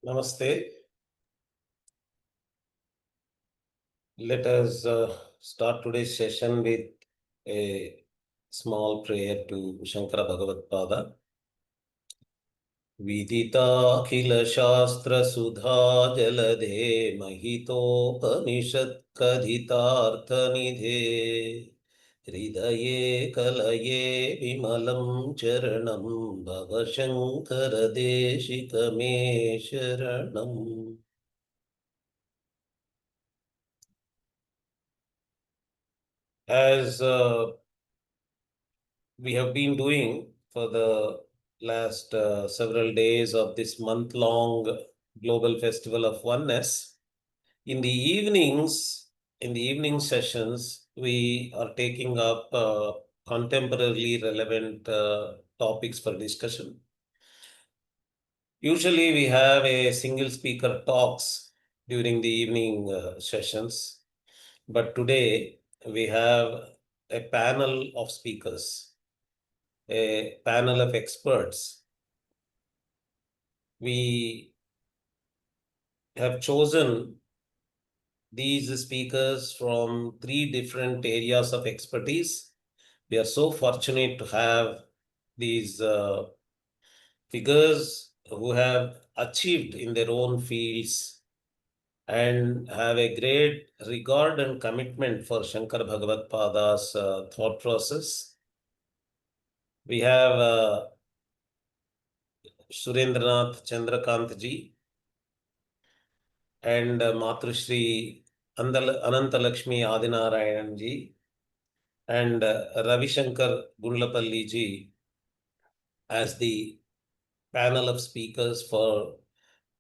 Namaste. Let us start today's session with a small prayer to Shankara Bhagavat Pada. Vidita Shastra Sudha Jalade Mahitopanishad Kadhitartha Nidhe Hridaye Kalaye Vimalam Charanam Bhava Shankara Deshikame Sharanam. As we have been doing for the last several days of this month-long Global Festival of Oneness. In the evening sessions, we are taking up contemporarily relevant topics for discussion. Usually, we have a single speaker talks during the evening sessions, but today we have a panel of speakers, a panel of experts. We have chosen these speakers from 3 different areas of expertise. We are so fortunate to have these figures who have achieved in their own fields and have a great regard and commitment for Shankar Bhagavat Pada's thought process. We have Surendranath Chandrakant ji and Matrushri Anantalakshmi Adinarayan ji and Ravi Shankar Gunlapalli ji as the panel of speakers for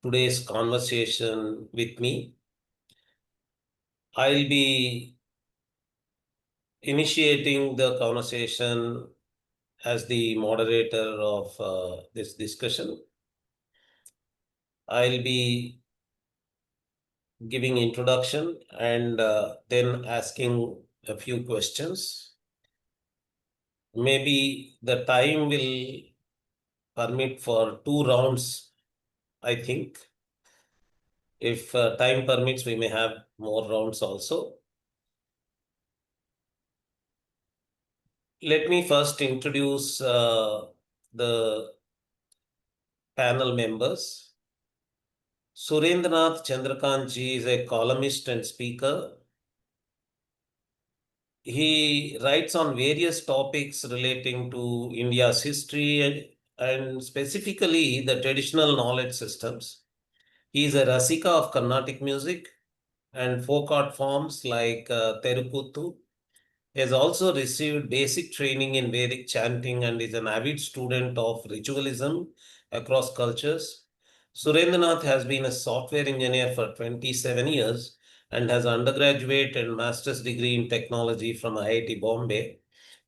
today's conversation with me. I'll be initiating the conversation as the moderator of this discussion. I'll be giving introduction and then asking a few questions. Maybe the time will permit for 2 rounds, I think. If time permits, we may have more rounds also. Let me first introduce the panel members. Surendranath Chandrakant ji is a columnist and speaker. He writes on various topics relating to India's history and specifically the traditional knowledge systems. He is a Rasika of Carnatic music and folk art forms like Terukuttu. He has also received basic training in Vedic chanting and is an avid student of ritualism across cultures. Surendranath has been a software engineer for 27 years and has undergraduate and master's degree in technology from IIT Bombay.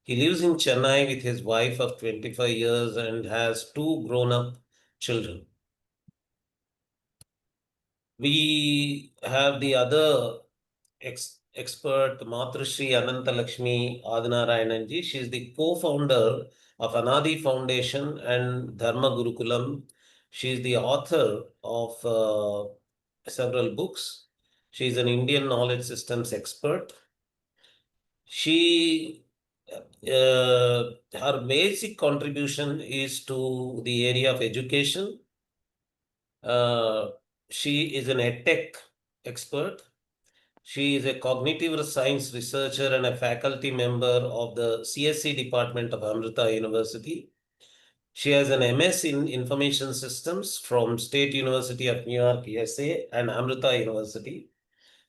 He lives in Chennai with his wife of 25 years and has 2 grown-up children. We have the other expert, Matrushri Anantalakshmi Adinarayananji. She is the co-founder of Anadi Foundation and Dharma Gurukulam. She is the author of several books. She is an Indian knowledge systems expert. Her basic contribution is to the area of education. She is an edtech expert. She is a cognitive science researcher and a faculty member of the CSC department of Amrita University. She has an MS in Information Systems from State University of New York, USA, and Amrita University.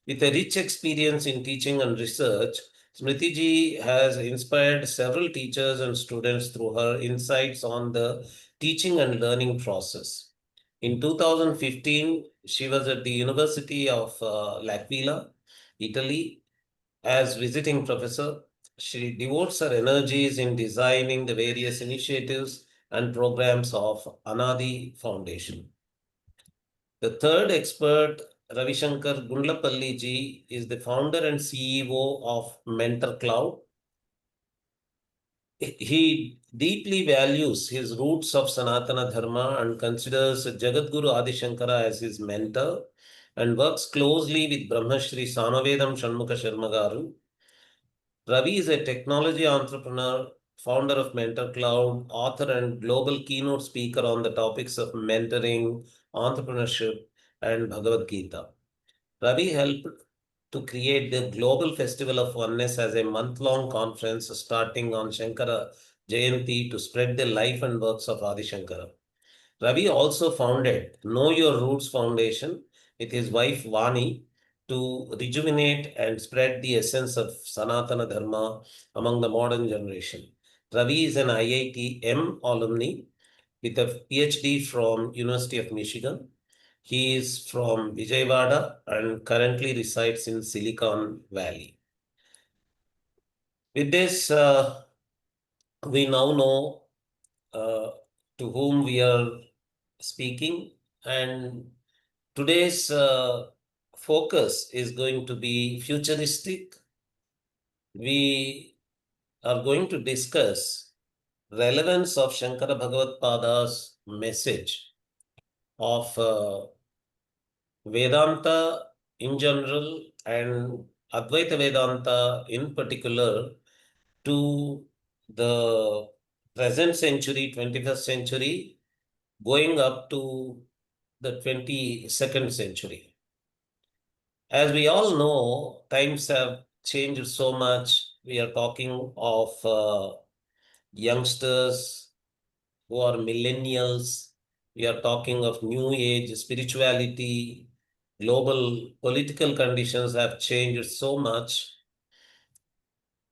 With a rich experience in teaching and research, Smriti ji has inspired several teachers and students through her insights on the teaching and learning process. In 2015, she was at the University of L'Aquila, Italy, as visiting professor. She devotes her energies in designing the various initiatives and programs of Anadi Foundation. The third expert, Ravi Shankar Gunlapalli ji, is the founder and CEO of Mentor Cloud. He deeply values his roots of Sanatana Dharma and considers Jagadguru Adi Shankara as his mentor and works closely with Brahmashri Samavedam Shanmukha Sharma Garu. Ravi is a technology entrepreneur, founder of Mentor Cloud, author and global keynote speaker on the topics of mentoring, entrepreneurship, and Bhagavad Gita. Ravi helped to create the Global Festival of Oneness as a month-long conference starting on Shankara Jayanti to spread the life and works of Adi Shankara. Ravi also founded Know Your Roots Foundation with his wife Vani to rejuvenate and spread the essence of Sanatana Dharma among the modern generation. Ravi is an IIT-M alumni with a PhD from University of Michigan. He is from Vijayawada and currently resides in Silicon Valley. With this, we now know uh, to whom we are speaking, and today's focus is going to be futuristic. We are going to discuss relevance of Shankara Bhagavad Pada's message of Vedanta in general and Advaita Vedanta in particular to the present century, 21st century, going up to the 22nd century. As we all know, times have changed so much. We are talking of youngsters who are millennials. We are talking of new age spirituality. Global political conditions have changed so much.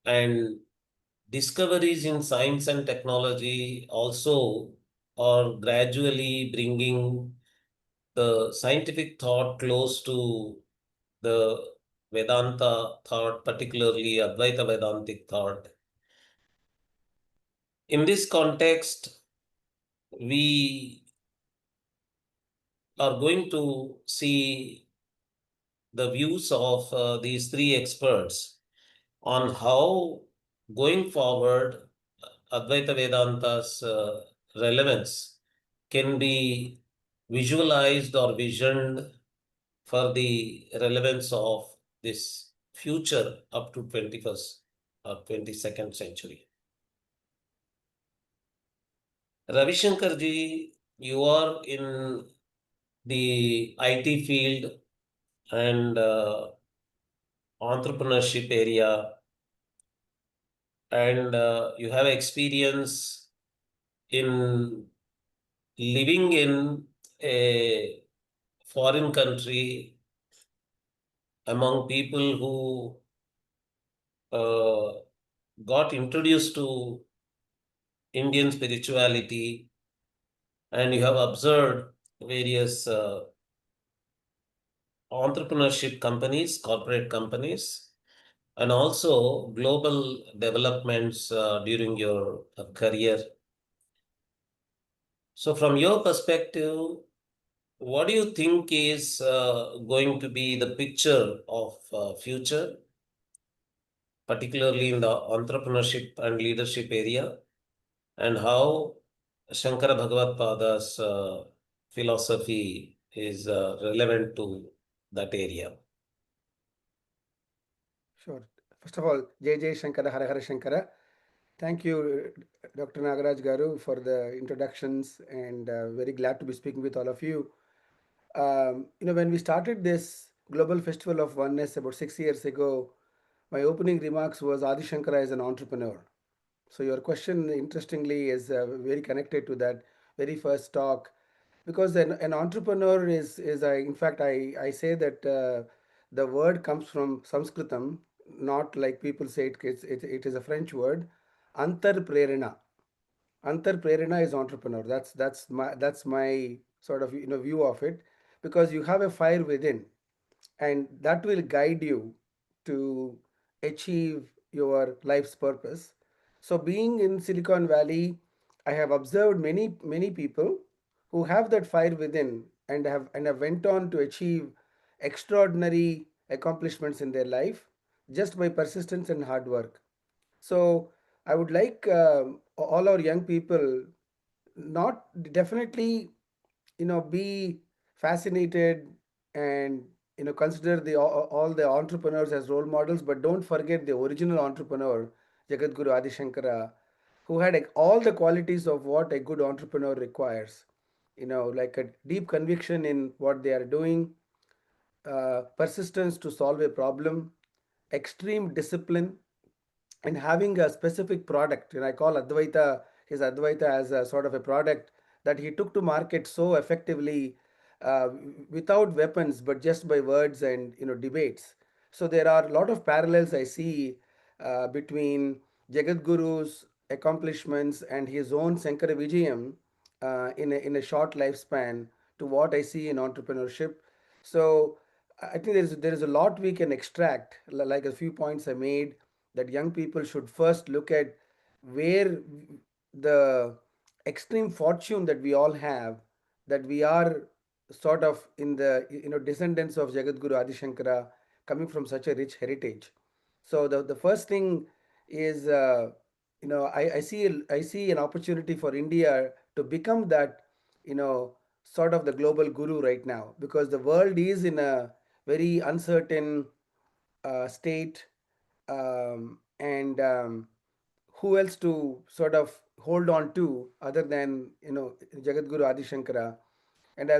And discoveries in science and technology also are gradually bringing the scientific thought close to the Vedanta thought, particularly Advaita Vedantic thought. In this context, we are going to see the views of these three experts on how going forward Advaita Vedanta's relevance can be visualized or visioned for the relevance of this future up to 21st or 22nd century. Ravi Shankar ji, you are in the IT field and entrepreneurship area, and you have experience in living in a foreign country among people who got introduced to Indian spirituality, and you have observed various entrepreneurship companies, corporate companies, and also global developments during your career. So, from your perspective, what do you think is going to be the picture of future, particularly in the entrepreneurship and leadership area, and how Shankara Bhagavad Pada's philosophy is relevant to that area? Sure. First of all, Jai Jai Shankara, Hara Hara Shankara. Thank you, Dr. Nagaraj Garu, for the introductions, and very glad to be speaking with all of you. When we started this Global Festival of Oneness about 6 years ago, my opening remarks was Adi Shankara is an entrepreneur. So your question, interestingly, is very connected to that very first talk, because an entrepreneur is in fact I say that the word comes from Sanskritam, not like people say it is a French word, antar prerana. Antar prerana is entrepreneur. That's my sort of view of it, because you have a fire within, and that will guide you to achieve your life's purpose. So being in Silicon Valley, I have observed many people who have that fire within, and have went on to achieve extraordinary accomplishments in their life just by persistence and hard work. So I would like all our young people not definitely, be fascinated and consider all the entrepreneurs as role models, but don't forget the original entrepreneur, Jagadguru Adi Shankara, who had all the qualities of what a good entrepreneur requires. Like a deep conviction in what they are doing, persistence to solve a problem, extreme discipline, and having a specific product. I call Advaita, his Advaita, as a sort of a product that he took to market so effectively, uh, without weapons, but just by words and debates. So there are a lot of parallels I see between Jagadguru's accomplishments and his own Sankara Vijayam in a short lifespan to what I see in entrepreneurship. So I think there is a lot we can extract, like a few points I made, that young people should first look at where the extreme fortune that we all have, that we are sort of in the descendants of Jagadguru Adi Shankara, coming from such a rich heritage. So the first thing is, I see an opportunity for India to become that, sort of the global guru right now, because the world is in a very uncertain state, and who else to sort of hold on to other than Jagadguru Adi Shankara. And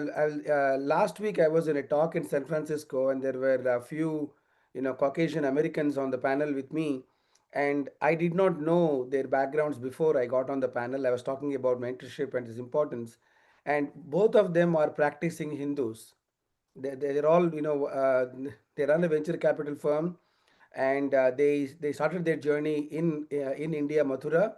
last week I was in a talk in San Francisco, and there were a few Caucasian Americans on the panel with me, and I did not know their backgrounds before I got on the panel. I was talking about mentorship and its importance, and both of them are practicing Hindus. They're all, they run a venture capital firm, and they started their journey in India, Mathura,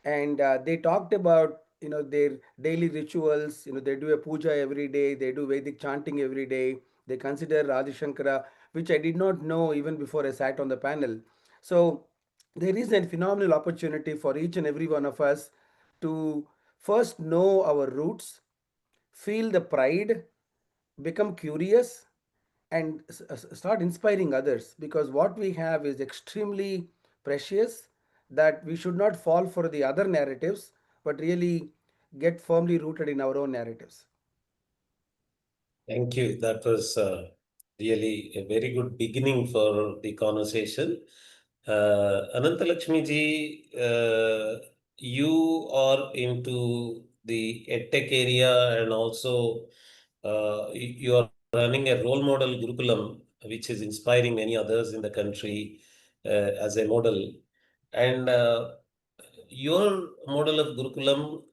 and they talked about their daily rituals. They do a puja every day, they do Vedic chanting every day, they consider Adi Shankara, which I did not know even before I sat on the panel. So there is a phenomenal opportunity for each and every one of us to first know our roots, feel the pride, become curious, and start inspiring others, because what we have is extremely precious, that we should not fall for the other narratives, but really get firmly rooted in our own narratives. Thank you. That was really a very good beginning for the conversation. Anantalakshmi ji, you are into the edtech area, and also you are running a role model Gurukulam, which is inspiring many others in the country as a model. And your model of Gurukulam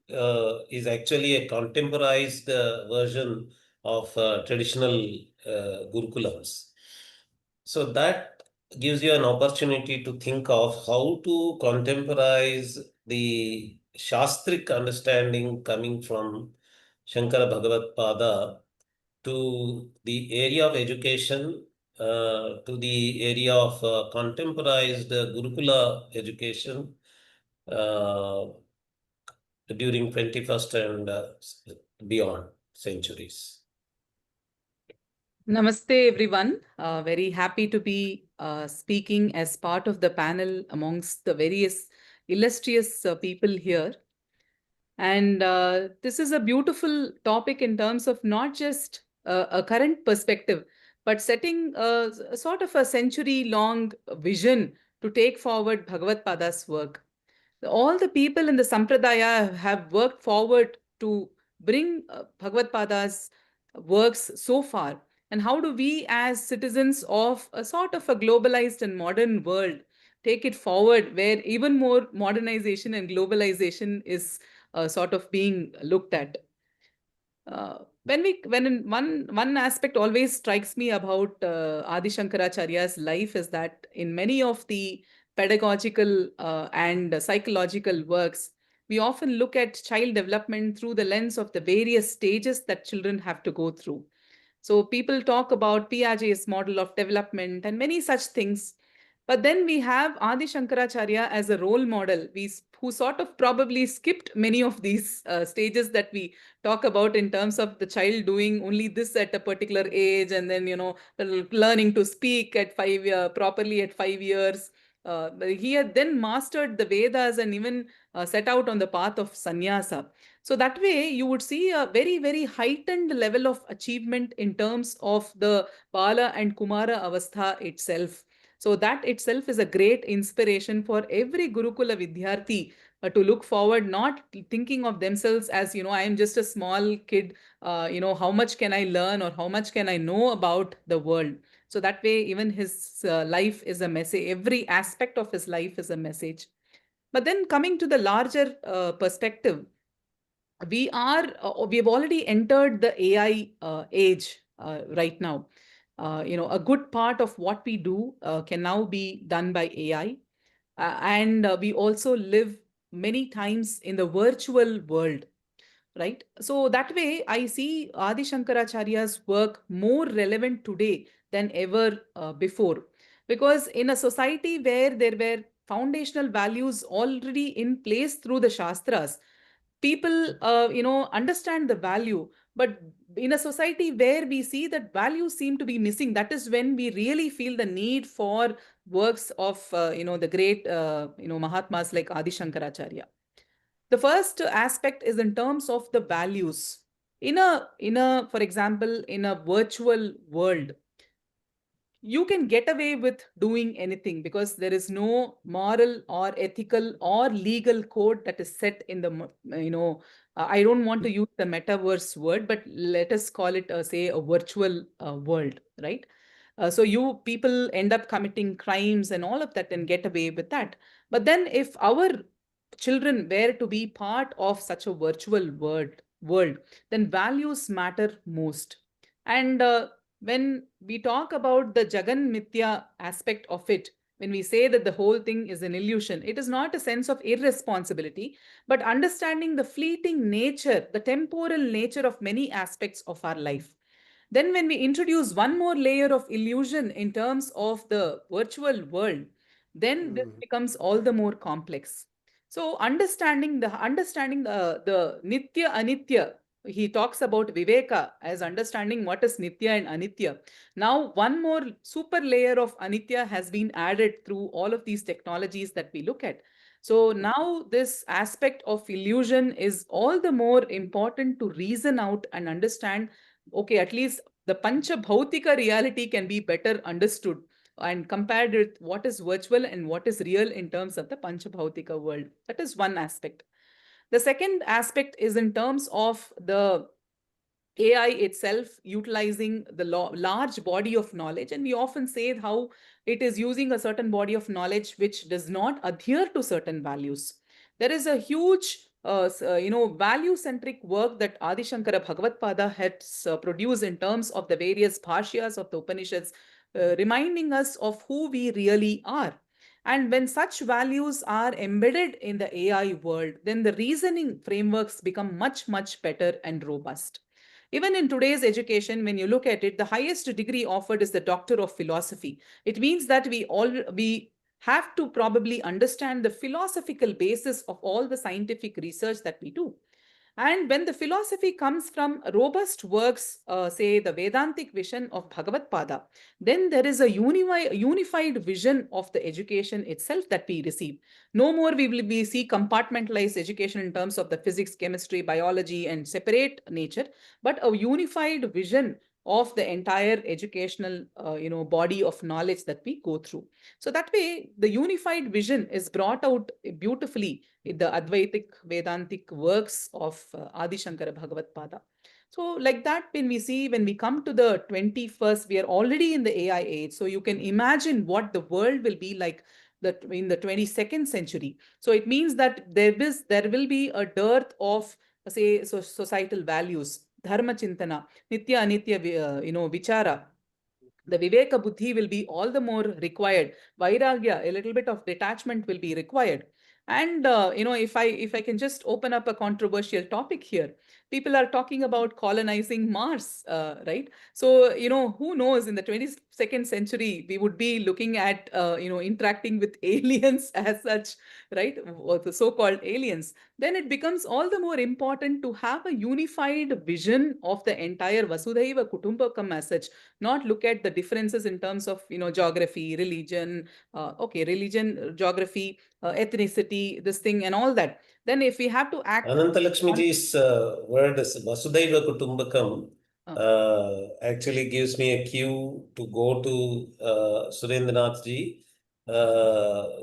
is actually a contemporized version of traditional Gurukulams. So that gives you an opportunity to think of how to contemporize the Shastric understanding coming from Shankara Bhagavad Pada to the area of education, to the area of contemporized Gurukula education uh, during 21st and beyond centuries. Namaste, everyone. Very happy to be speaking as part of the panel amongst the various illustrious people here. And this is a beautiful topic in terms of not just a current perspective, but setting a sort of a century-long vision to take forward Bhagavad Pada's work. All the people in the Sampradaya have worked forward to bring Bhagavad Pada's works so far. And how do we, as citizens of a sort of a globalized and modern world, take it forward where even more modernization and globalization is sort of being looked at? When in one aspect always strikes me about Adi Shankaracharya's life is that in many of the pedagogical and psychological works, we often look at child development through the lens of the various stages that children have to go through. So people talk about Piaget's model of development and many such things. But then we have Adi Shankaracharya as a role model, who sort of probably skipped many of these stages that we talk about in terms of the child doing only this at a particular age, and then learning to speak at properly at 5 years, He had then mastered the Vedas and even set out on the path of sannyasa. So that way, you would see a very, very heightened level of achievement in terms of the Bala and Kumara Avastha itself. So that itself is a great inspiration for every Gurukula Vidyarthi to look forward, not thinking of themselves as, I am just a small kid, how much can I learn or how much can I know about the world. So that way, even his life is a message. Every aspect of his life is a message. But then coming to the larger perspective, we've already entered the AI age right now. A good part of what we do can now be done by AI. And we also live many times in the virtual world, right? So that way, I see Adi Shankaracharya's work more relevant today than ever before. Because in a society where there were foundational values already in place through the Shastras, people, understand the value. But in a society where we see that values seem to be missing, that is when we really feel the need for works of, the great, Mahatmas like Adi Shankaracharya. The first aspect is in terms of the values. For example, in a virtual world, you can get away with doing anything because there is no moral or ethical or legal code that is set in the, I don't want to use the metaverse word, but let us call it, say, a virtual world, right? So you people end up committing crimes and all of that and get away with that. But then if our children were to be part of such a virtual world, then values matter most. And when we talk about the Jagan Mithya aspect of it, when we say that the whole thing is an illusion, it is not a sense of irresponsibility, but understanding the fleeting nature, the temporal nature of many aspects of our life. Then, when we introduce one more layer of illusion in terms of the virtual world, then this becomes all the more complex. So, understanding the nitya anitya, he talks about viveka as understanding what is nitya and anitya. Now, one more super layer of anitya has been added through all of these technologies that we look at. So now this aspect of illusion is all the more important to reason out and understand. Okay, at least the pancha bhautika reality can be better understood and compared with what is virtual and what is real in terms of the pancha bhautika world. That is one aspect. The second aspect is in terms of the AI itself utilizing the large body of knowledge. And we often say how it is using a certain body of knowledge which does not adhere to certain values. There is a huge, value-centric work that Adi Shankara Bhagavatpada has produced in terms of the various bhashyas of the Upanishads, reminding us of who we really are. And when such values are embedded in the AI world, then the reasoning frameworks become much, much better and robust. Even in today's education, when you look at it, the highest degree offered is the Doctor of Philosophy. It means that we have to probably understand the philosophical basis of all the scientific research that we do. And when the philosophy comes from robust works, say the Vedantic vision of Bhagavad Pada, then there is a unified vision of the education itself that we receive. No more we see compartmentalized education in terms of the physics, chemistry, biology, and separate nature, but a unified vision of the entire educational body of knowledge that we go through. So that way the unified vision is brought out beautifully in the Advaitic Vedantic works of Adi Shankara Bhagavad Pada. So like that, when we come to the 21st, we are already in the AI age. So you can imagine what the world will be like in the 22nd century. So it means that there will be a dearth of, say, societal values, dharma chintana, nitya anitya, vichara. The viveka buddhi will be all the more required. Vairagya, a little bit of detachment will be required. And if I can just open up a controversial topic here, people are talking about colonizing Mars, right? So who knows, in the 22nd century we would be looking at interacting with aliens as such, right? Or the so-called aliens. Then it becomes all the more important to have a unified vision of the entire Vasudhaiva Kutumbakam as such, not look at the differences in terms of geography, religion, geography, ethnicity, this thing and all that. Then if we have to act Anantalakshmiji's word is Vasudhaiva Kutumbakam. uh, Actually gives me a cue to go to Surendranath ji,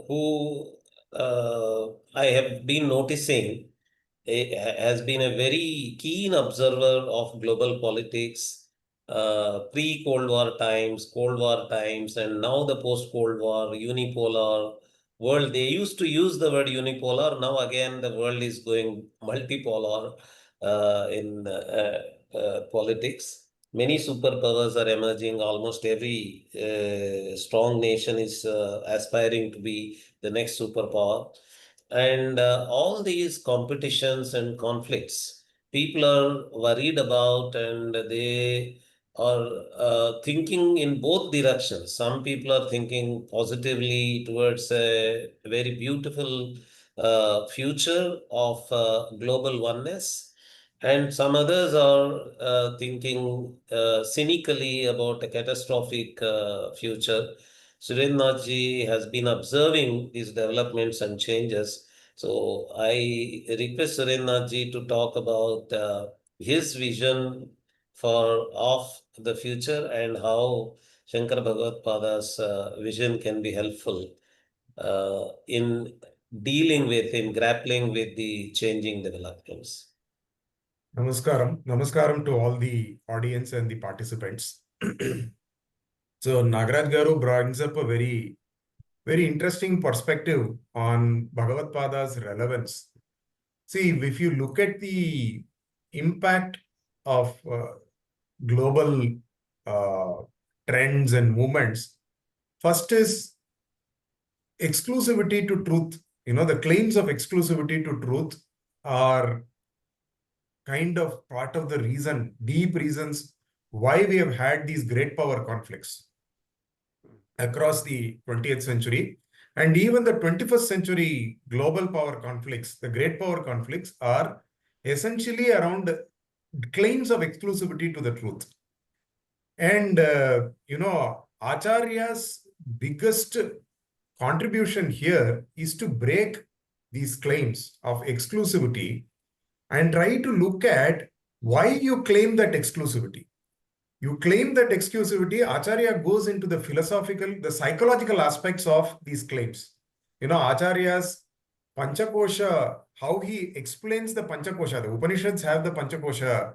who I have been noticing has been a very keen observer of global politics, pre-Cold War times, Cold War times, and now the post-Cold War, unipolar world. They used to use the word unipolar. Now again, the world is going multipolar in politics. Many superpowers are emerging. Almost every strong nation is aspiring to be the next superpower. And all these competitions and conflicts, people are worried about, and they are thinking in both directions. Some people are thinking positively towards a very beautiful future of global oneness, and some others are thinking cynically about a catastrophic future. Surendranath ji has been observing these developments and changes. So I request Surendranath ji to talk about his vision of the future and how Shankara Bhagavad Pada's vision can be helpful in grappling with the changing developments. Namaskaram. Namaskaram to all the audience and the participants. So Nagaraj Garu brings up a very, very interesting perspective on Bhagavad Pada's relevance. See, if you look at the impact of global trends and movements, first is exclusivity to truth. The claims of exclusivity to truth are kind of part of the reason, deep reasons why we have had these great power conflicts across the 20th century. And even the 21st century global power conflicts, the great power conflicts, are essentially around claims of exclusivity to the truth. And, Acharya's biggest contribution here is to break these claims of exclusivity and try to look at why you claim that exclusivity. You claim that exclusivity. Acharya goes into the philosophical, the psychological aspects of these claims. Acharya's Panchakosha, how he explains the Panchakosha. The Upanishads have the Panchakosha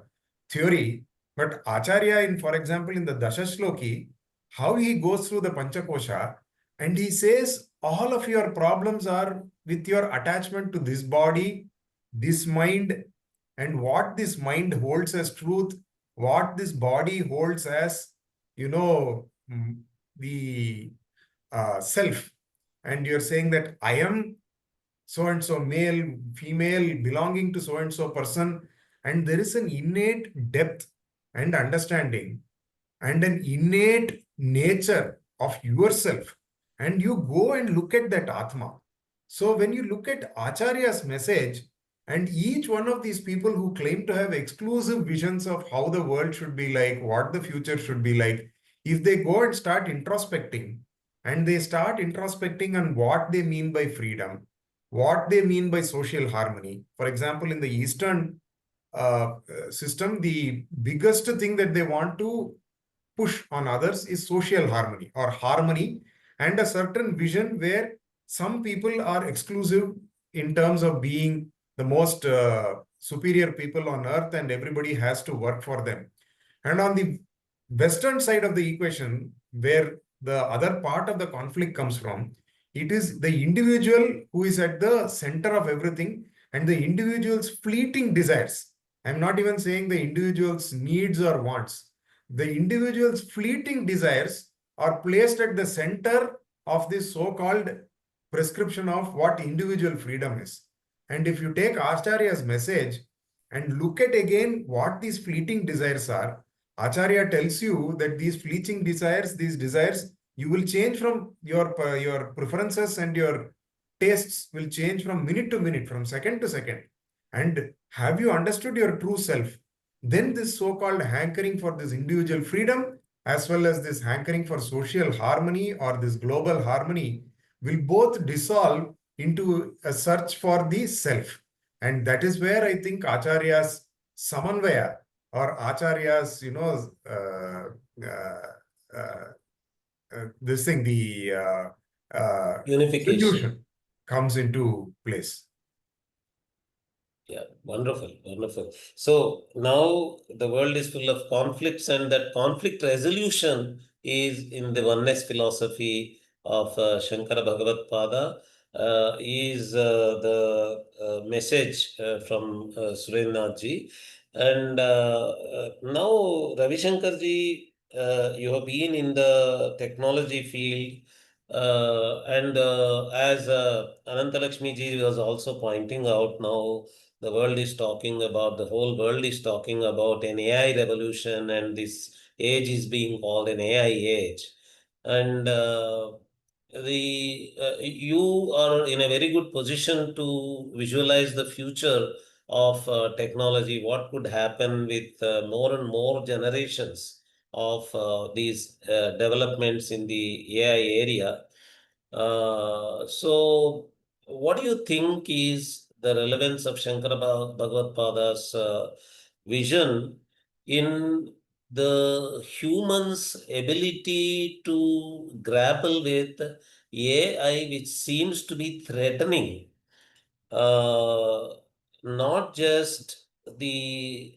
theory, but Acharya, for example, in the Dashashloki, how he goes through the Panchakosha, and he says all of your problems are with your attachment to this body, this mind, and what this mind holds as truth, what this body holds as, the self. And you're saying that I am so-and-so male, female, belonging to so-and-so person, and there is an innate depth and understanding and an innate nature of yourself. And you go and look at that Atma. So when you look at Acharya's message, and each one of these people who claim to have exclusive visions of how the world should be like, what the future should be like, if they go and start introspecting, and they start introspecting on what they mean by freedom, what they mean by social harmony. For example, in the Eastern system, the biggest thing that they want to push on others is social harmony or harmony, and a certain vision where some people are exclusive in terms of being the most superior people on earth, and everybody has to work for them. And on the Western side of the equation, where the other part of the conflict comes from, it is the individual who is at the center of everything, and the individual's fleeting desires. I'm not even saying the individual's needs or wants. The individual's fleeting desires are placed at the center of this so-called prescription of what individual freedom is. And if you take Acharya's message and look at again what these fleeting desires are, Acharya tells you that these fleeting desires, you will change from your preferences, and your tastes will change from minute to minute, from second to second. And have you understood your true self? Then this so-called hankering for this individual freedom, as well as this hankering for social harmony or this global harmony, will both dissolve into a search for the self. And that is where I think Acharya's Samanvaya, or Acharya's, this thing, the Unification. solution comes into place. Yeah, wonderful, wonderful. So now the world is full of conflicts, and that conflict resolution is in the oneness philosophy of Shankara Bhagavad Pada, is the message from Surendranath ji. And now, Ravi Shankar ji, you have been in the technology field. And as Anantalakshmi ji was also pointing out, now the world is talking about, the whole world is talking about an AI revolution, and this age is being called an AI age. And you are in a very good position to visualize the future of technology, what could happen with more and more generations of these developments in the AI area. So, what do you think is the relevance of Shankara Bhagavad Pada's vision in the human's ability to grapple with AI, which seems to be threatening uh, not just the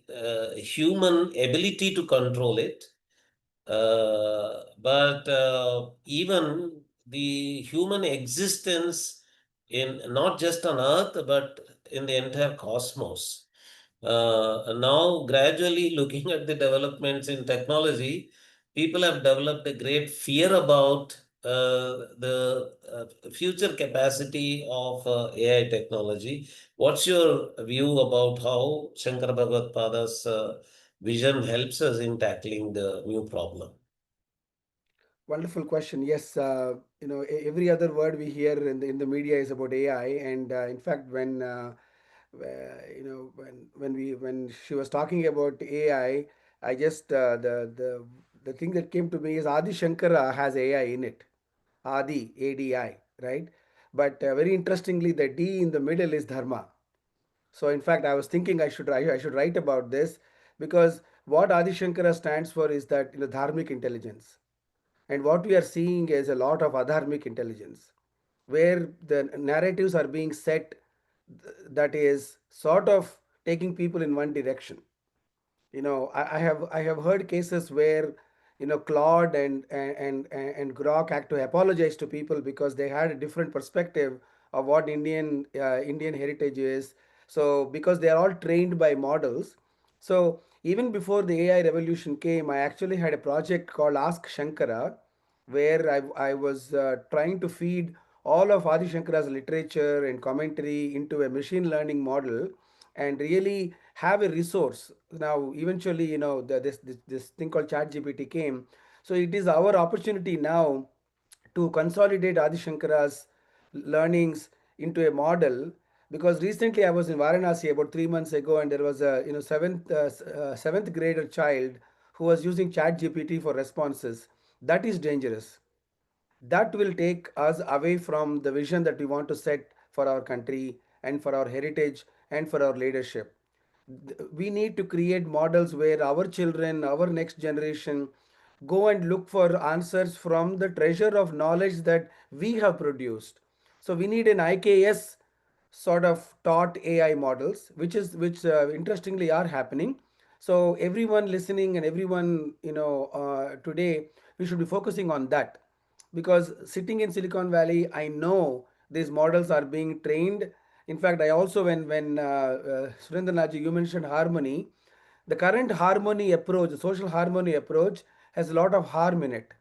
human ability to control it, but even the human existence in not just on Earth, but in the entire cosmos. Now, gradually looking at the developments in technology, people have developed a great fear about the future capacity of AI technology. What's your view about how Shankara Bhagavad Pada's vision helps us in tackling the new problem? Wonderful question. Yes, every other word we hear in the media is about AI, and in fact, when she was talking about AI, I just the thing that came to me is Adi Shankara has AI in it. Adi, ADI, right? But very interestingly, the D in the middle is Dharma. So in fact, I was thinking I should write about this, because what Adi Shankara stands for is that dharmic intelligence, and what we are seeing is a lot of adharmic intelligence, where the narratives are being set that is sort of taking people in one direction. I have heard cases where Claude and Grok had to apologize to people because they had a different perspective of what Indian heritage is. So because they are all trained by models, so even before the AI revolution came, I actually had a project called Ask Shankara, where I was trying to feed all of Adi Shankara's literature and commentary into a machine learning model, and really have a resource. Now eventually, this thing called chat gpt came. So it is our opportunity now to consolidate Adi Shankara's learnings into a model, because recently I was in Varanasi about 3 months ago, and there was a seventh grader child who was using chat gpt for responses. That is dangerous. That will take us away from the vision that we want to set for our country and for our heritage and for our leadership. We need to create models where our children, our next generation, go and look for answers from the treasure of knowledge that we have produced. So we need an IKS sort of taught AI models, which interestingly are happening. So everyone listening and everyone today, we should be focusing on that, because sitting in Silicon Valley, I know these models are being trained. In fact, I also, when Surendranath, you mentioned harmony, the current harmony approach, the social harmony approach, has a lot of harm in it.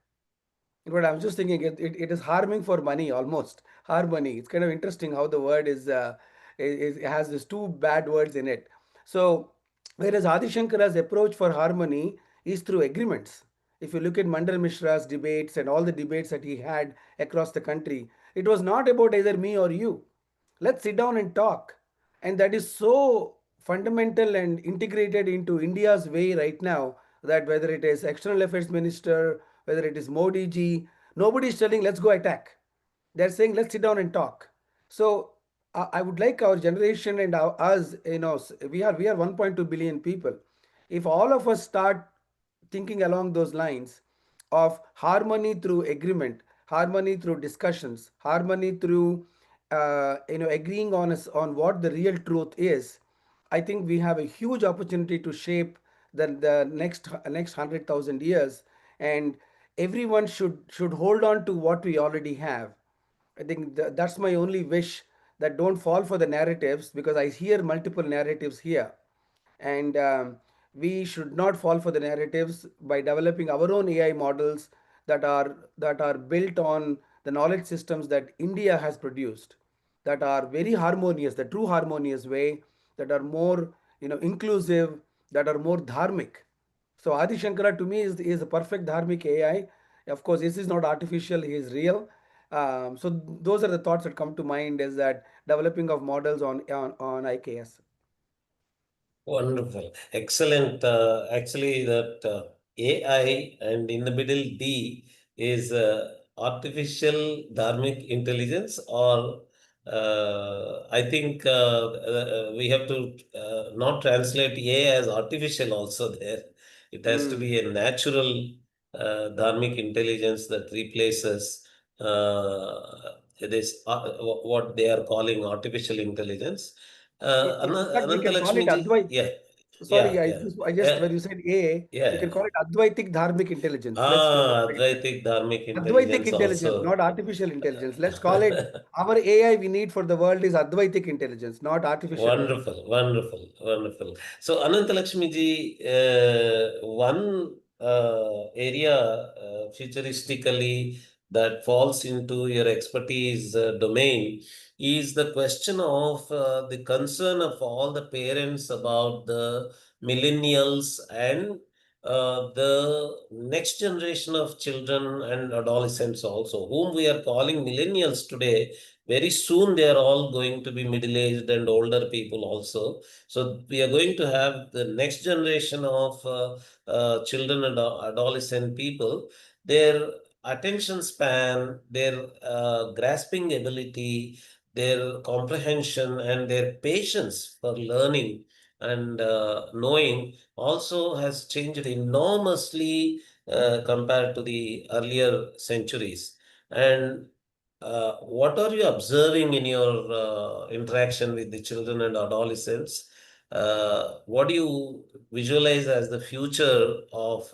But I'm just thinking it is harming for money almost. Harmony. It's kind of interesting how the word it has these two bad words in it. So whereas Adi Shankara's approach for harmony is through agreements. If you look at Mandal Mishra's debates and all the debates that he had across the country, it was not about either me or you. Let's sit down and talk. And that is so fundamental and integrated into India's way right now, that whether it is external affairs minister, whether it is Modi ji, nobody is telling let's go attack. They're saying let's sit down and talk. So I would like our generation and us, we are 1.2 billion people. If all of us start thinking along those lines of harmony through agreement, harmony through discussions, harmony through agreeing on what the real truth is, I think we have a huge opportunity to shape the next 100,000 years, and everyone should hold on to what we already have. I think that's my only wish, that don't fall for the narratives, because I hear multiple narratives here. And we should not fall for the narratives by developing our own AI models that are built on the knowledge systems that India has produced, that are very harmonious, the true harmonious way, that are more inclusive, that are more dharmic. So Adi Shankara to me is a perfect dharmic AI. Of course, this is not artificial; he is real. So those are the thoughts that come to mind, is that developing of models on IKS. Wonderful. Excellent. Actually, that AI and in the middle D is artificial dharmic intelligence, or I think we have to not translate AI as artificial also there. It has to Mm. be a natural dharmic intelligence that replaces this what they are calling artificial intelligence. In fact, we can call it Anantalakshmi ji, Advait. yeah, Sorry, yeah, I yeah, just, I just yeah, when you said A, we can yeah. call it Advaitic Dharmic Intelligence. Let's try it. Advaitic dharmic Advaitic intelligence intelligence, also. not artificial intelligence. Let's call it, our AI we need for the world is Advaitic intelligence, not artificial one. Wonderful, wonderful, wonderful. So, Anantalakshmi ji, one area futuristically that falls into your expertise domain is the question of the concern of all the parents about the millennials and the next generation of children and adolescents also, whom we are calling millennials today. Very soon they are all going to be middle-aged and older people also. So we are going to have the next generation of children and adolescent people. Their attention span, their grasping ability, their comprehension, and their patience for learning and knowing also has changed enormously compared to the earlier centuries. And what are you observing in your interaction with the children and adolescents? What do you visualize as the future of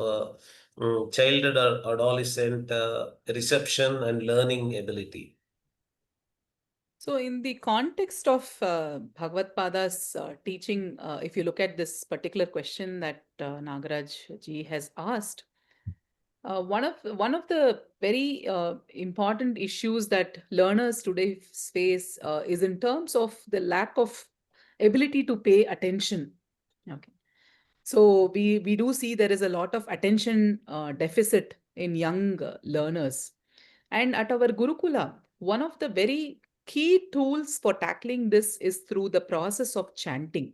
childhood or adolescent reception and learning ability? So, in the context of Bhagavad Pada's teaching, if you look at this particular question that Nagaraj ji has asked, one of the very important issues that learners today face is in terms of the lack of ability to pay attention. Okay, so we do see there is a lot of attention deficit in young learners, and at our Gurukula, one of the very key tools for tackling this is through the process of chanting.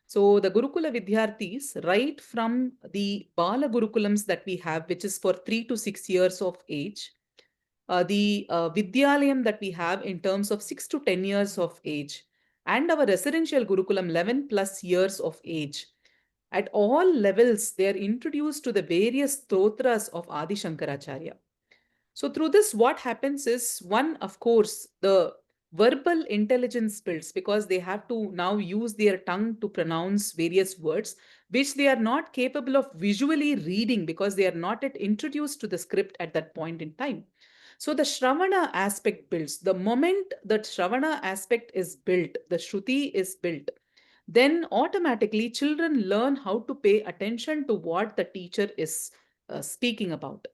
So the Gurukula Vidyarthis, right from the Bala Gurukulams that we have, which is for 3 to 6 years of age, the Vidyalayam that we have in terms of 6 to 10 years of age, and our residential Gurukulam 11 plus years of age. At all levels, they are introduced to the various stotras of Adi Shankaracharya. So through this, what happens is, one, of course, the verbal intelligence builds, because they have to now use their tongue to pronounce various words, which they are not capable of visually reading because they are not yet introduced to the script at that point in time. So the Shravana aspect builds. The moment that Shravana aspect is built, the Shruti is built, then automatically children learn how to pay attention to what the teacher is speaking about.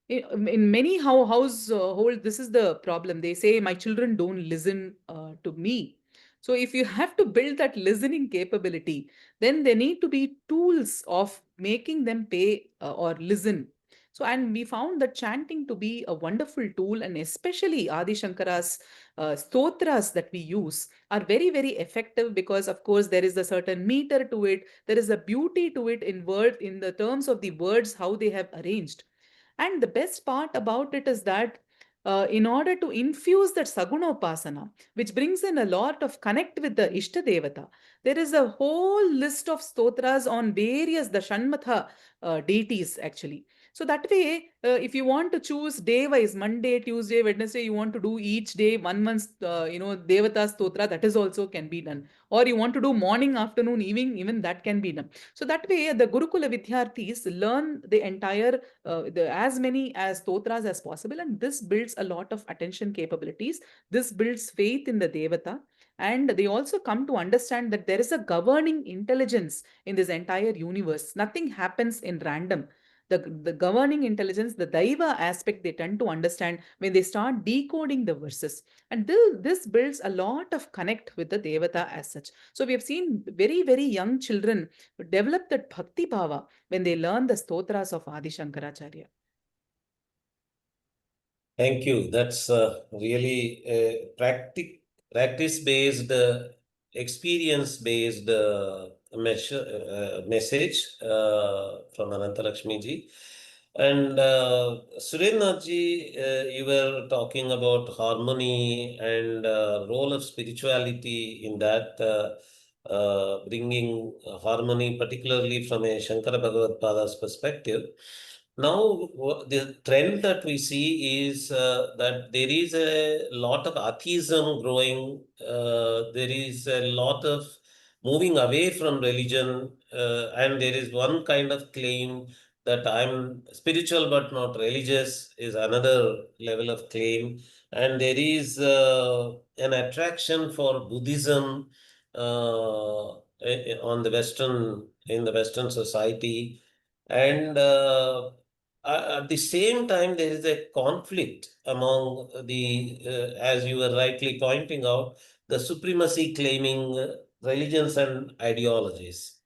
in many household, this is the problem. They say, my children don't listen to me. So if you have to build that listening capability, then there need to be tools of making them pay or listen. So, and we found that chanting to be a wonderful tool, and especially Adi Shankara's stotras that we use are very, very effective, because of course there is a certain meter to it. There is a beauty to it in the terms of the words, how they have arranged. And the best part about it is that in order to infuse that Sagunopasana, which brings in a lot of connect with the Ishta Devata, there is a whole list of stotras on various the Shanmatha deities actually. So that way, if you want to choose day wise, Monday, Tuesday, Wednesday, you want to do each day Devata stotra, that is also can be done. Or you want to do morning, afternoon, evening, even that can be done. So that way, the Gurukula Vidyarthis learn the entire as many as stotras as possible, and this builds a lot of attention capabilities. This builds faith in the Devata, and they also come to understand that there is a governing intelligence in this entire universe. Nothing happens in random. The governing intelligence, the Daiva aspect, they tend to understand when they start decoding the verses. And this builds a lot of connect with the Devata as such. So we have seen very, very young children develop that Bhakti Bhava when they learn the stotras of Adi Shankaracharya. Thank you. That's really a practice-based, experience-based message from Anantalakshmi ji. And Surendranath ji, you were talking about harmony and role of spirituality in that, bringing harmony, particularly from a Shankara Bhagavad Pada's perspective. Now, the trend that we see is that there is a lot of atheism growing. There is a lot of moving away from religion, and there is one kind of claim that I'm spiritual but not religious is another level of claim. And there is an attraction for Buddhism on the in the Western society. And at the same time, there is a conflict among as you were rightly pointing out, the supremacy claiming religions and ideologies.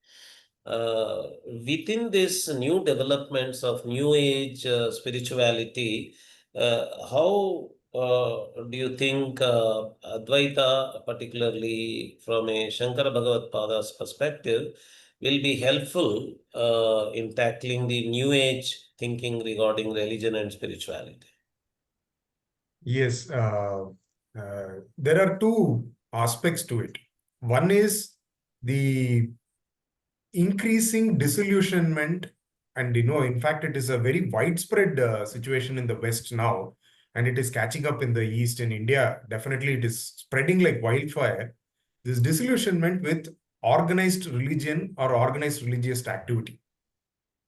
Within this new developments of New Age spirituality, how do you think Advaita, particularly from a Shankara Bhagavad Pada's perspective, will be helpful in tackling the New Age thinking regarding religion and spirituality? Yes, there are two aspects to it. One is the increasing disillusionment, and in fact, it is a very widespread situation in the West now, and it is catching up in the East. In India, definitely it is spreading like wildfire. This disillusionment with organized religion or organized religious activity.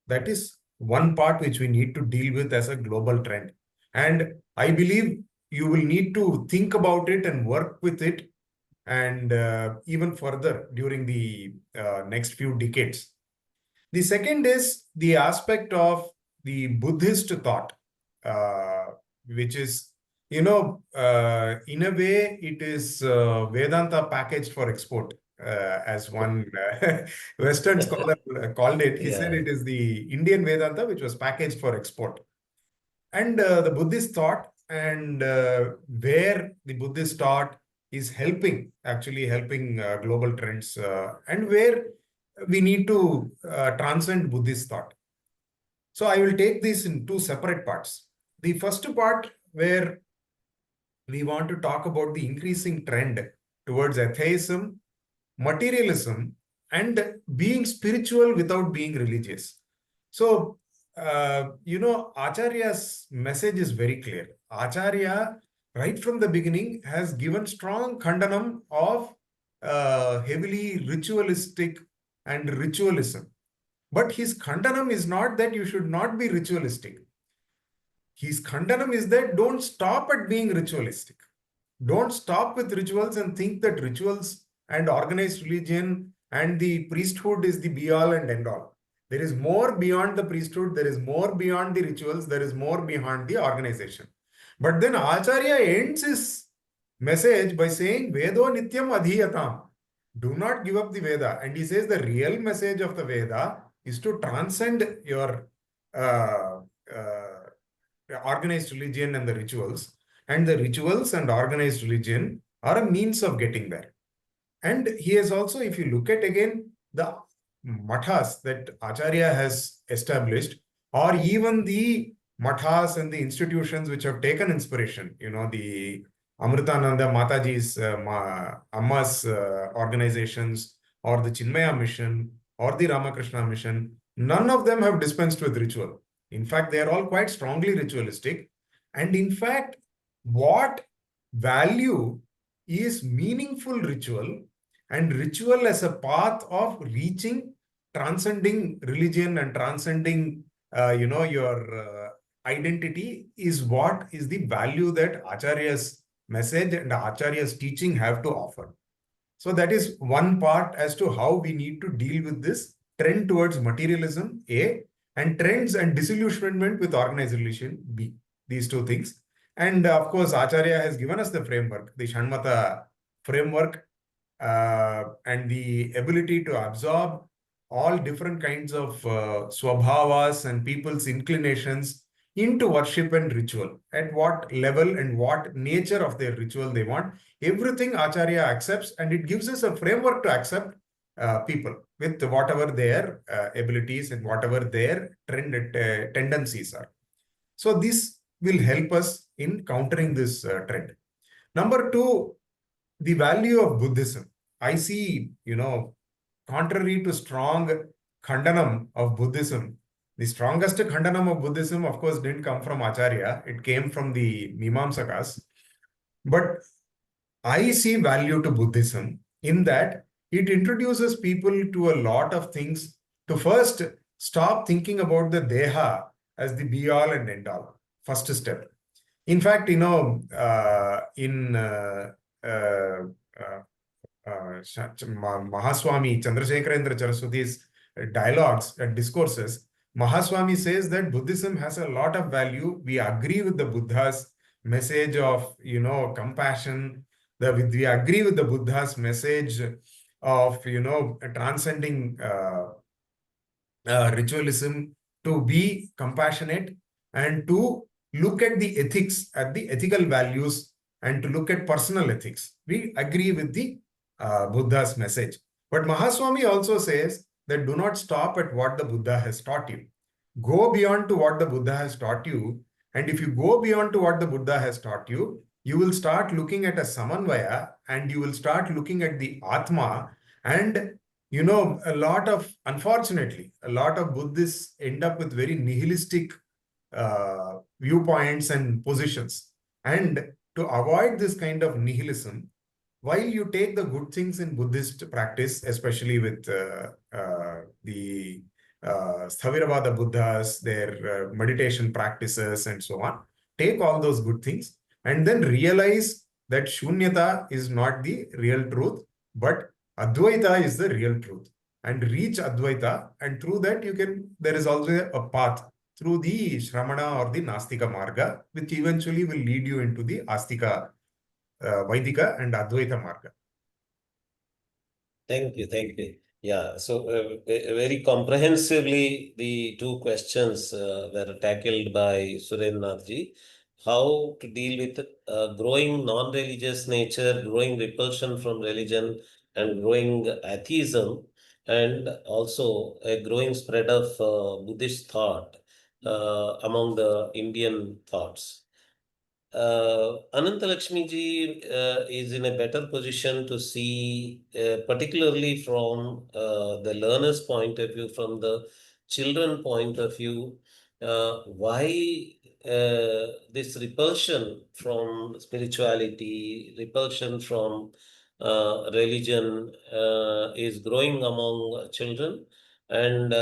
That is one part which we need to deal with as a global trend. And I believe you will need to think about it and work with it, and even further during the next few decades. The second is the aspect of the Buddhist thought, which is, in a way, it is Vedanta packaged for export, as one Western scholar called it. He said it is the Indian Vedanta which was packaged for export. And the Buddhist thought, and where the Buddhist thought is actually helping global trends, and where we need to transcend Buddhist thought. So I will take this in two separate parts. The first part, where we want to talk about the increasing trend towards atheism, materialism, and being spiritual without being religious. So, Acharya's message is very clear. Acharya, right from the beginning, has given strong khandanam of heavily ritualistic and ritualism. But his khandanam is not that you should not be ritualistic. His khandanam is that don't stop at being ritualistic. Don't stop with rituals and think that rituals and organized religion and the priesthood is the be all and end all. There is more beyond the priesthood, there is more beyond the rituals, there is more beyond the organization. But then Acharya ends his message by saying, Vedo Nityam Adhiyatam. Do not give up the Veda. And he says the real message of the Veda is to transcend your uh, organized religion and the rituals. And the rituals and organized religion are a means of getting there. And he has also, if you look at again, the mathas that Acharya has established, or even the mathas and the institutions which have taken inspiration, the Amritananda Mataji's, Amma's organizations, or the Chinmaya mission, or the Ramakrishna mission, none of them have dispensed with ritual. In fact, they are all quite strongly ritualistic. And in fact, what value is meaningful ritual, and ritual as a path of reaching, transcending religion and transcending, your identity is what is the value that Acharya's message and Acharya's teaching have to offer. So that is one part as to how we need to deal with this trend towards materialism, A, and trends and disillusionment with organized religion, B. These two things. And of course, Acharya has given us the framework, the Shanmata framework, and the ability to absorb all different kinds of swabhavas and people's inclinations into worship and ritual, at what level and what nature of their ritual they want. Everything Acharya accepts, and it gives us a framework to accept people with whatever their abilities and whatever their tendencies are. So this will help us in countering this trend. Number two, the value of Buddhism. I see, contrary to strong khandanam of Buddhism, the strongest khandanam of Buddhism, of course, didn't come from Acharya. It came from the Mimamsakas. But I see value to Buddhism in that it introduces people to a lot of things, to first stop thinking about the Deha as the be-all and end-all. First step. In fact, in Mahaswami Chandrasekharendra Saraswati's dialogues and discourses, Mahaswami says that Buddhism has a lot of value. We agree with the Buddha's message of, compassion. We agree with the Buddha's message of, transcending ritualism, to be compassionate and to look at the ethics, at the ethical values, and to look at personal ethics. We agree with the Buddha's message. But Mahaswami also says that do not stop at what the Buddha has taught you. Go beyond to what the Buddha has taught you. And if you go beyond to what the Buddha has taught you, you will start looking at a samanvaya, and you will start looking at the Atma. And unfortunately, a lot of Buddhists end up with very nihilistic viewpoints and positions. And to avoid this kind of nihilism, while you take the good things in Buddhist practice, especially with the Sthaviravada Buddhas, their meditation practices and so on, take all those good things and then realize that Shunyata is not the real truth, but Advaita is the real truth, and reach Advaita. And through that, there is also a path through the Shramana or the Nastika Marga, which eventually will lead you into the Astika, Vaidika and Advaita Marga. Thank you. Thank you. Yeah, so very comprehensively, the two questions were tackled by Surendraji. How to deal with growing non-religious nature, growing repulsion from religion, and growing atheism, and also a growing spread of Buddhist thought among the Indian thoughts. Anantalakshmi ji is in a better position to see, particularly from the learner's point of view, from the children point of view, why this repulsion from spirituality, repulsion from religion is growing among children, and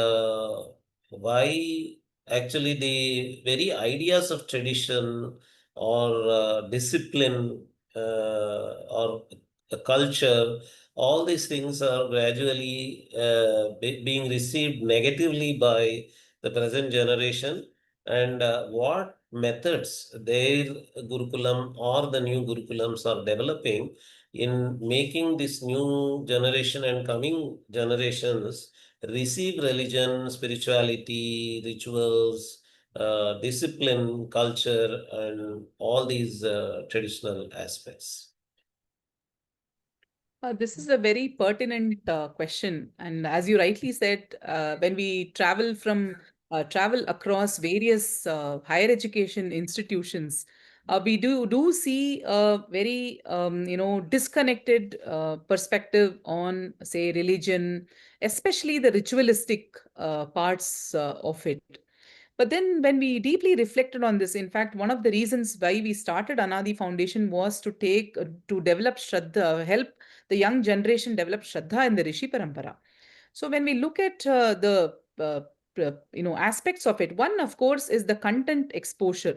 why actually the very ideas of tradition or discipline or a culture all these things are gradually being received negatively by the present generation, and what methods their Gurukulam or the new Gurukulams are developing in making this new generation and coming generations receive religion, spirituality, rituals, discipline, culture, and all these traditional aspects. This is a very pertinent question, and as you rightly said, when we travel across various higher education institutions, we do see a very disconnected perspective on, say, religion, especially the ritualistic parts of it. But then, when we deeply reflected on this, in fact, one of the reasons why we started Anadi Foundation was to develop Shraddha, help the young generation develop Shraddha in the Rishi Parampara. So when we look at aspects of it, one, of course, is the content exposure.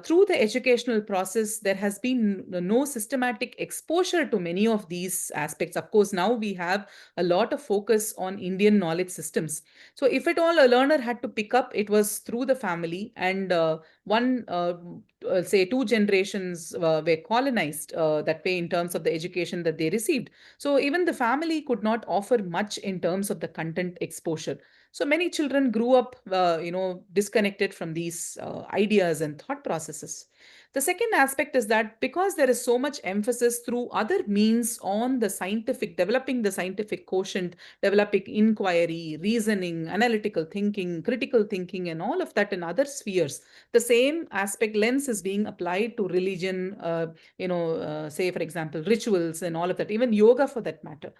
Through the educational process, there has been no systematic exposure to many of these aspects. Of course, now we have a lot of focus on Indian knowledge systems. So, if at all a learner had to pick up, it was through the family, and say, two generations were colonized that way in terms of the education that they received. So, even the family could not offer much in terms of the content exposure. So many children grew up, disconnected from these ideas and thought processes. The second aspect is that because there is so much emphasis through other means on the scientific, developing the scientific quotient, developing inquiry, reasoning, analytical thinking, critical thinking, and all of that in other spheres, the same aspect lens is being applied to religion, say, for example, rituals and all of that, even yoga for that matter.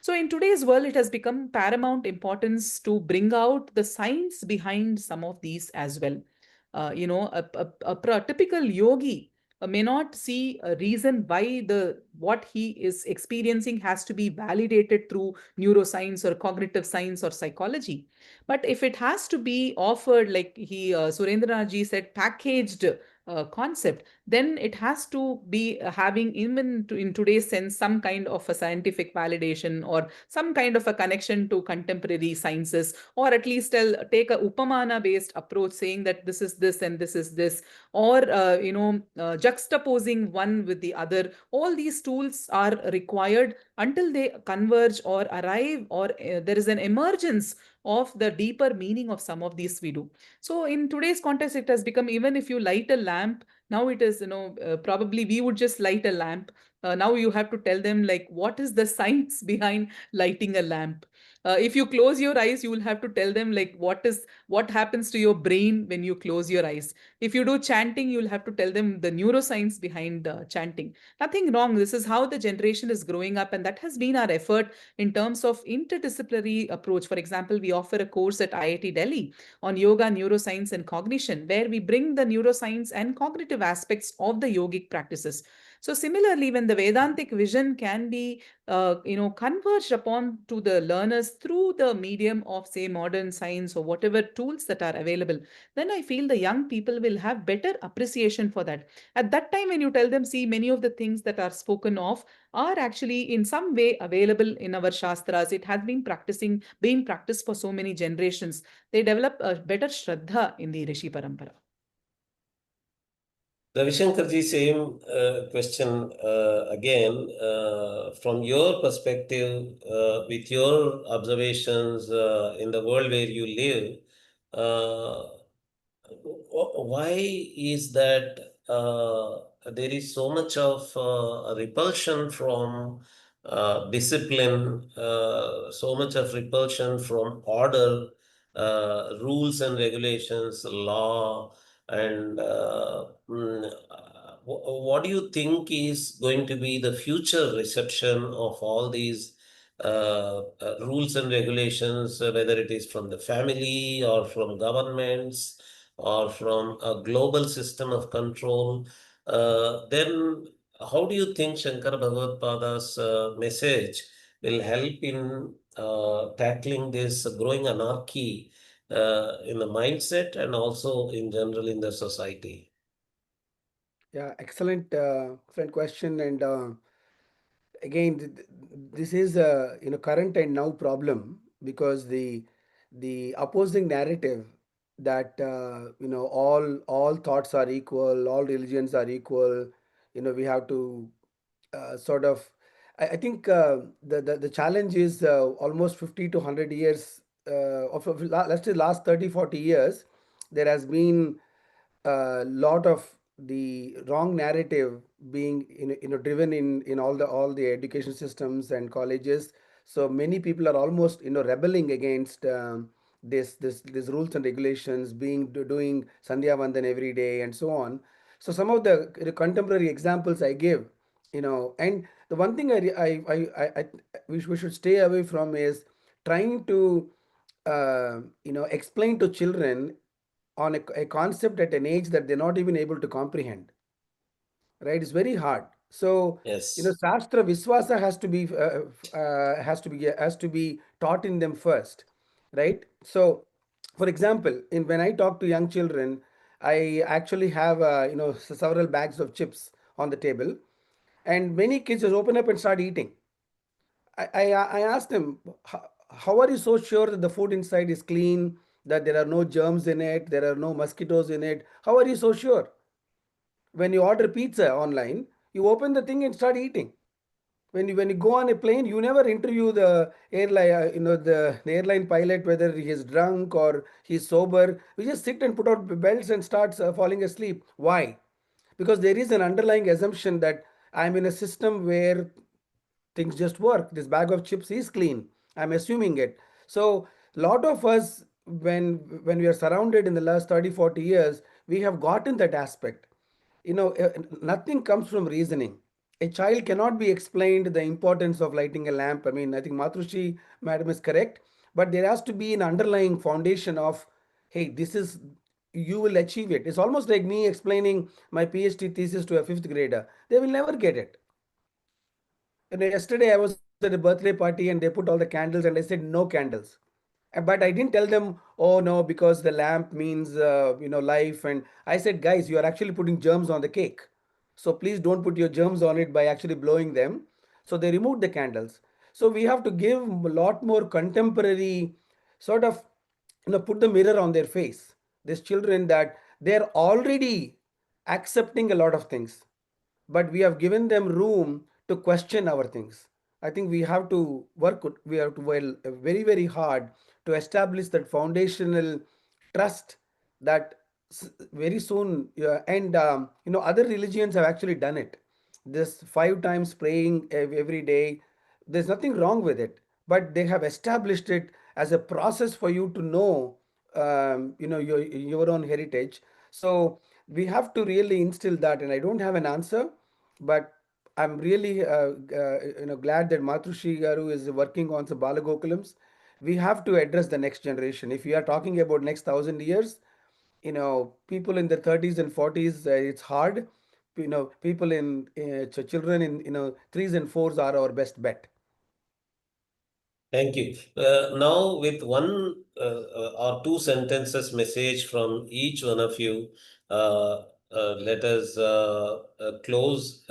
So, in today's world, it has become paramount importance to bring out the science behind some of these as well. A typical yogi may not see a reason why the what he is experiencing has to be validated through neuroscience or cognitive science or psychology. But if it has to be offered, like Surendranath ji said, packaged concept, then it has to be having, even in today's sense, some kind of a scientific validation or some kind of a connection to contemporary sciences, or at least take a upamana based approach, saying that this is this and this is this, or juxtaposing one with the other. All these tools are required until they converge or arrive, or there is an emergence of the deeper meaning of some of these we do. So in today's context, it has become, even if you light a lamp, now it is, probably we would just light a lamp. Now you have to tell them, like, what is the science behind lighting a lamp? If you close your eyes, you will have to tell them, like, what happens to your brain when you close your eyes. If you do chanting, you'll have to tell them the neuroscience behind chanting. Nothing wrong. This is how the generation is growing up, and that has been our effort in terms of interdisciplinary approach. For example, we offer a course at IIT Delhi on yoga, neuroscience, and cognition, where we bring the neuroscience and cognitive aspects of the yogic practices. So similarly, when the Vedantic vision can be, converged upon to the learners through the medium of, say, modern science or whatever tools that are available, then I feel the young people will have better appreciation for that. At that time, when you tell them, see, many of the things that are spoken of are actually in some way available in our shastras. It has been practiced for so many generations. They develop a better Shraddha in the Rishi Parampara. Ravishankarji, same question again. From your perspective, with your observations in the world where you live, uh, why is that there is so much of repulsion from discipline, so much of repulsion from order, rules and regulations, law, and what do you think is going to be the future reception of all these rules and regulations, whether it is from the family or from governments or from a global system of control? Then how do you think Shankara Bhagavad-pada's message will help in tackling this growing anarchy in the mindset and also in general in the society? Yeah, excellent question. And again, this is a current and now problem, because the opposing narrative that all thoughts are equal, all religions are equal. We have to sort of. I think the challenge is almost 50 to 100 years let's say last 30, 40 years, there has been a lot of the wrong narrative being driven in all the education systems and colleges. So many people are almost rebelling against this rules and regulations, doing sandhya vandan every day and so on. So some of the contemporary examples I give, and the one thing I we should stay away from is trying to explain to children on a concept at an age that they're not even able to comprehend. Right? It's very hard. So Yes. shastra viswasa has to be taught in them first, right? So for example, when I talk to young children, I actually have several bags of chips on the table, and many kids just open up and start eating. I asked them, how are you so sure that the food inside is clean, that there are no germs in it, there are no mosquitoes in it? How are you so sure? When you order pizza online, you open the thing and start eating. When you go on a plane, you never interview the airline, the airline pilot whether he is drunk or he's sober. We just sit and put out belts and starts falling asleep. Why? Because there is an underlying assumption that I'm in a system where things just work. This bag of chips is clean. I'm assuming it. So lot of us, when we are surrounded in the last 30, 40 years, we have gotten that aspect. Nothing comes from reasoning. A child cannot be explained the importance of lighting a lamp. I mean, I think Matrushi madam is correct, but there has to be an underlying foundation of, hey, this is, you will achieve it. It's almost like me explaining my PhD thesis to a fifth grader. They will never get it. And yesterday I was at a birthday party and they put all the candles and I said no candles. But I didn't tell them, oh no, because the lamp means life. And I said, guys, you are actually putting germs on the cake. So please don't put your germs on it by actually blowing them. So they removed the candles. So we have to give a lot more contemporary sort of, put the mirror on their face. These children, that they're already accepting a lot of things, but we have given them room to question our things. I think we have to well very, very hard to establish that foundational trust that very soon, and other religions have actually done it. This 5 times praying every day, there's nothing wrong with it, but they have established it as a process for you to know, your own heritage. So we have to really instill that, and I don't have an answer, but I'm really glad that Matrushi Garu is working on some Balagokulams. We have to address the next generation. If we are talking about next 1,000 years, people in their 30s and 40s, it's hard. People children in threes and fours are our best bet. Thank you. Now, with one or two sentences message from each one of you, let us close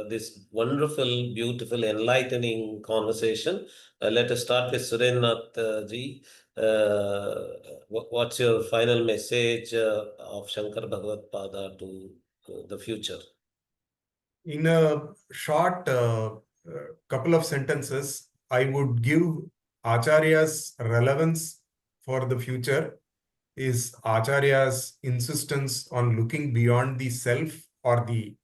this wonderful, beautiful, enlightening conversation. Let us start with Surennath ji. What's your final message of Shankar Bhagavad Pada to the future? In a short couple of sentences, I would give Acharya's relevance for the future is Acharya's insistence on looking beyond the self or the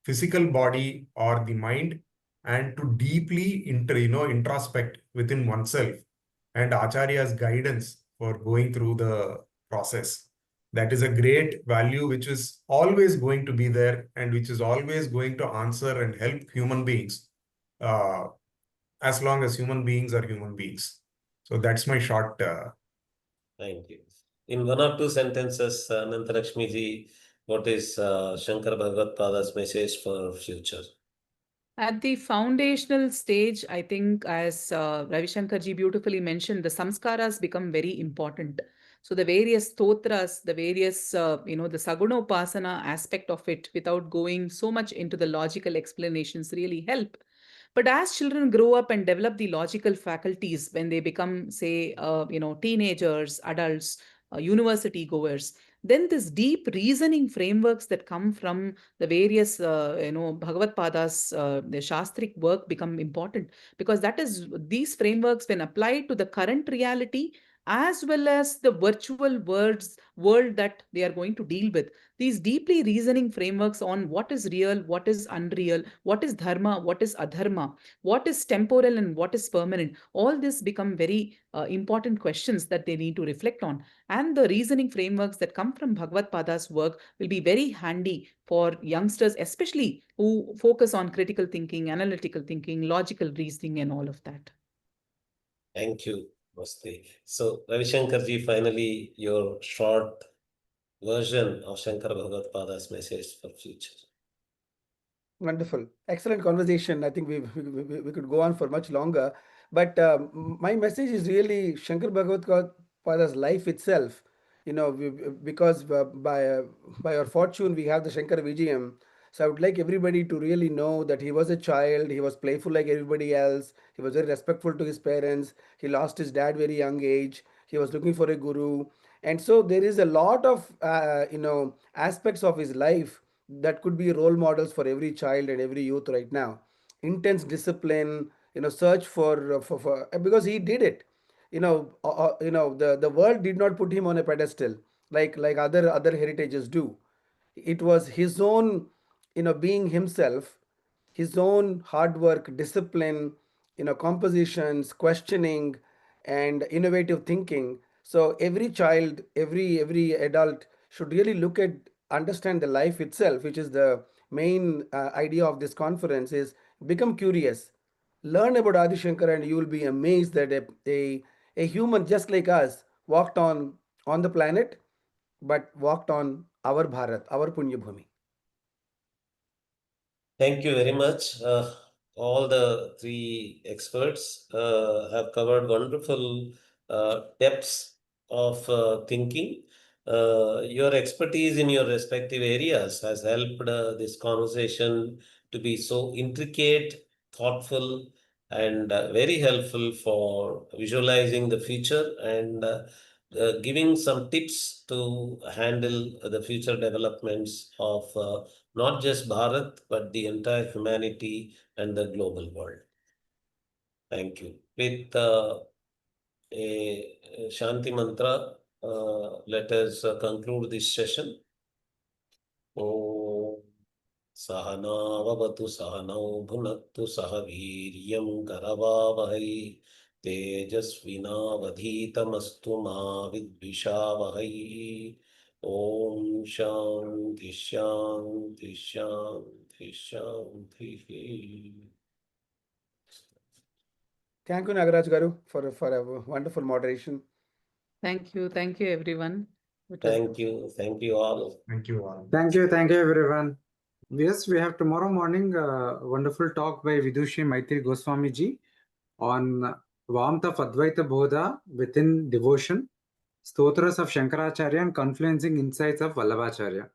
physical body or the mind, and to deeply introspect within oneself, and Acharya's guidance for going through the process. That is a great value which is always going to be there and which is always going to answer and help human beings uh, as long as human beings are human beings. So that's my short. Thank you. In one or two sentences, Anantalakshmi ji, what is Shankar Bhagavad Pada's message for future? At the foundational stage, I think, as Ravi Shankar ji beautifully mentioned, the samskaras become very important. So the various stotras, the various, the sagunopasana aspect of it, without going so much into the logical explanations, really help. But as children grow up and develop the logical faculties, when they become, say, teenagers, adults, university goers, then this deep reasoning frameworks that come from the various, Bhagavad Padas, the Shastric work become important, because that is these frameworks, when applied to the current reality as well as the virtual world that they are going to deal with, these deeply reasoning frameworks on what is real, what is unreal, what is dharma, what is adharma, what is temporal and what is permanent, all this become very important questions that they need to reflect on. And the reasoning frameworks that come from Bhagavad Pada's work will be very handy for youngsters, especially who focus on critical thinking, analytical thinking, logical reasoning, and all of that. Thank you, Masti. So, Ravi Shankarji, finally, your short version of Shankar Bhagavad Pada's message for future. Wonderful. Excellent conversation. I think we could go on for much longer. But my message is really Shankar Bhagavad Pada's life itself. Because by our fortune, we have the Shankar Vijayam. So I would like everybody to really know that he was a child, he was playful like everybody else, he was very respectful to his parents, he lost his dad very young age, he was looking for a guru. And so there is a lot of, aspects of his life that could be role models for every child and every youth right now. Intense discipline, search for because he did it. The world did not put him on a pedestal like other heritages do. It was his own, being himself, his own hard work, discipline, compositions, questioning, and innovative thinking. So every child, every adult should really look at, understand the life itself, which is the main idea of this conference. Is become curious, learn about Adi Shankar, and you will be amazed that a human just like us walked on the planet, but walked on our Bharat, our Punya Bhumi. Thank you very much. All the three experts have covered wonderful depths of thinking. Your expertise in your respective areas has helped this conversation to be so intricate, thoughtful, and very helpful for visualizing the future and giving some tips to handle the future developments of not just Bharat, but the entire humanity and the global world. Thank you. With a Shanti Mantra, let us conclude this session. Om Sahanavavatu Sahanau Bhunattu Sahaviryam Karavavahai Tejasvinavadhitamastu Ma Vidvishavahai. Om Shanti Shanti Shanti Shanti. Thank you, Nagaraj Garu, for a wonderful moderation. Thank you everyone. Thank you all. Thank you all. Thank you everyone. Yes, we have tomorrow morning a wonderful talk by Vidushi Maitri Goswami ji on warmth of Advaita Bodha within devotion, stotras of Shankaracharya and confluencing insights of Vallabhacharya.